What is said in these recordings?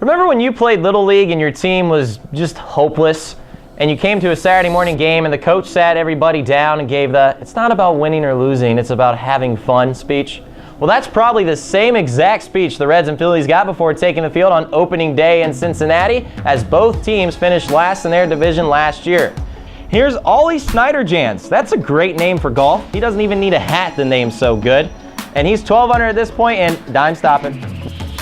Remember when you played Little League and your team was just hopeless, and you came to a Saturday morning game and the coach sat everybody down and gave the "it's not about winning or losing, it's about having fun" speech? Well, that's probably the same exact speech the Reds and Phillies got before taking the field on opening day in Cincinnati, as both teams finished last in their division last year. Here's Ollie Snyder-Jans. That's a great name for golf. He doesn't even need a hat, the name's so good. And he's 12 under at this point and dime stopping.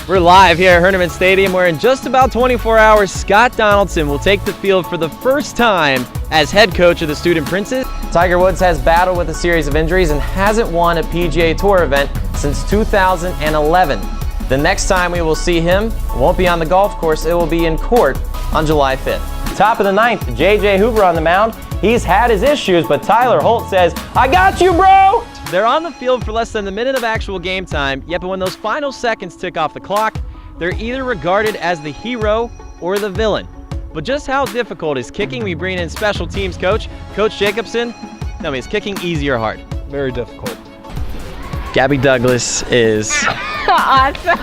We're live here at Herniman Stadium, where in just about 24 hours, Scott Donaldson will take the field for the first time as head coach of the Student Princes. Tiger Woods has battled with a series of injuries and hasn't won a PGA Tour event since 2011. The next time we will see him won't be on the golf course, it will be in court on July 5th. Top of the ninth, J.J. Hoover on the mound. He's had his issues, but Tyler Holt says, "I got you, bro!" They're on the field for less than a minute of actual game time, yet but when those final seconds tick off the clock, they're either regarded as the hero or the villain. But just how difficult is kicking? We bring in special teams coach, Coach Jacobson. Tell me, is kicking easy or hard? Very difficult. Gabby Douglas is... Awesome.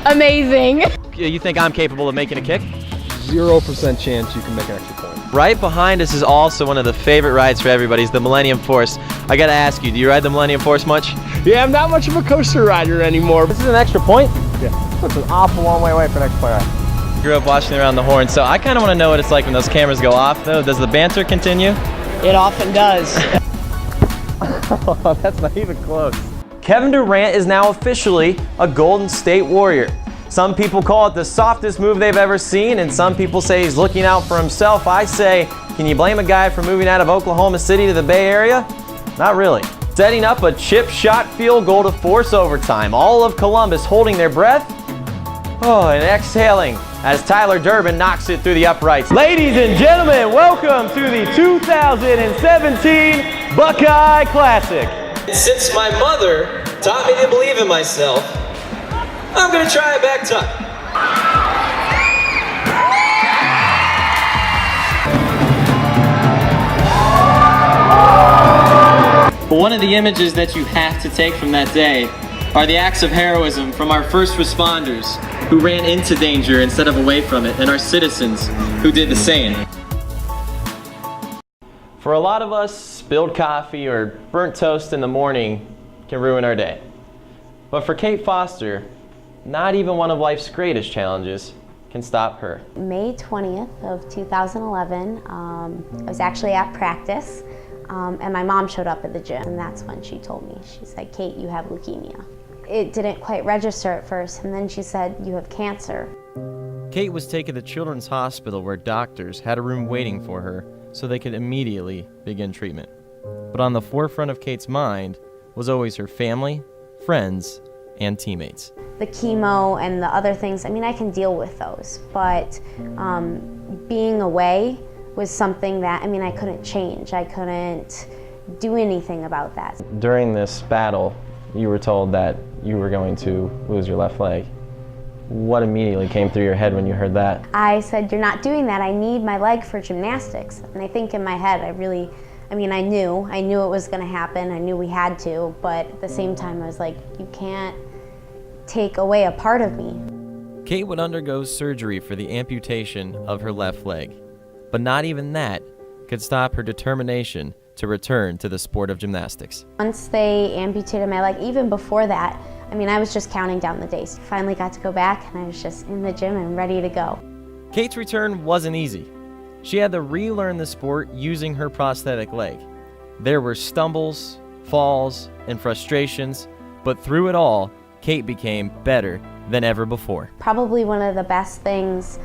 Amazing. You think I'm capable of making a kick? 0% chance you can make an extra point. Right behind us is also one of the favorite rides for everybody, is the Millennium Force. I gotta ask you, do you ride the Millennium Force much? Yeah, I'm not much of a coaster rider anymore. This is an extra point? Yeah. That's an awful long way away for an extra point ride. Grew up watching Around the Horn, so I kind of want to know what it's like when those cameras go off, though. Does the banter continue? It often does. Oh, that's not even close. Kevin Durant is now officially a Golden State Warrior. Some people call it the softest move they've ever seen, and some people say he's looking out for himself. I say, can you blame a guy for moving out of Oklahoma City to the Bay Area? Not really. Setting up a chip shot field goal to force overtime. All of Columbus holding their breath. Oh, and exhaling as Tyler Durbin knocks it through the uprights. Ladies and gentlemen, welcome to the 2017 Buckeye Classic. Since my mother taught me to believe in myself, I'm gonna try a back tuck. But one of the images that you have to take from that day are the acts of heroism from our first responders who ran into danger instead of away from it, and our citizens who did the same. For a lot of us, spilled coffee or burnt toast in the morning can ruin our day. But for Kate Foster, not even one of life's greatest challenges can stop her. May 20th of 2011, I was actually at practice, and my mom showed up at the gym, and that's when she told me. She said, "Kate, you have leukemia." It didn't quite register at first, and then she said, "You have cancer." Kate was taken to Children's Hospital, where doctors had a room waiting for her so they could immediately begin treatment. But on the forefront of Kate's mind was always her family, friends, and teammates. The chemo and the other things, I mean, I can deal with those, but being away was something that, I mean, I couldn't change. I couldn't do anything about that. During this battle, you were told that you were going to lose your left leg. What immediately came through your head when you heard that? I said, "You're not doing that. I need my leg for gymnastics." And I think in my head, I knew it was gonna happen. I knew we had to, but at the same time, I was like, you can't take away a part of me. Kate would undergo surgery for the amputation of her left leg, but not even that could stop her determination to return to the sport of gymnastics. Once they amputated my leg, even before that, I mean, I was just counting down the days. Finally got to go back, and I was just in the gym and ready to go. Kate's return wasn't easy. She had to relearn the sport using her prosthetic leg. There were stumbles, falls, and frustrations, but through it all, Kate became better than ever before. Probably one of the best things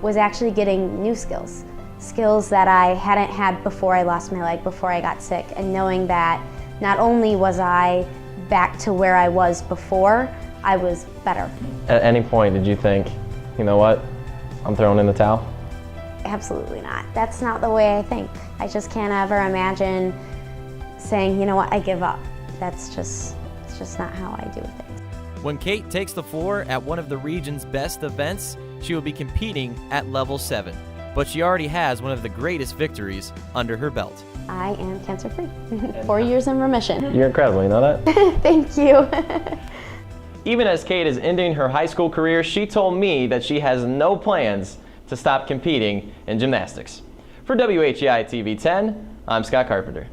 was actually getting new skills. Skills that I hadn't had before I lost my leg, before I got sick, and knowing that not only was I back to where I was before, I was better. At any point did you think, you know what, I'm throwing in the towel? Absolutely not. That's not the way I think. I just can't ever imagine saying, you know what, I give up. It's just not how I do things. When Kate takes the floor at one of the region's best events, she will be competing at level 7. But she already has one of the greatest victories under her belt. I am cancer-free. 4 years in remission. You're incredible, you know that? Thank you. Even as Kate is ending her high school career, she told me that she has no plans to stop competing in gymnastics. For WHEI TV 10, I'm Scott Carpenter.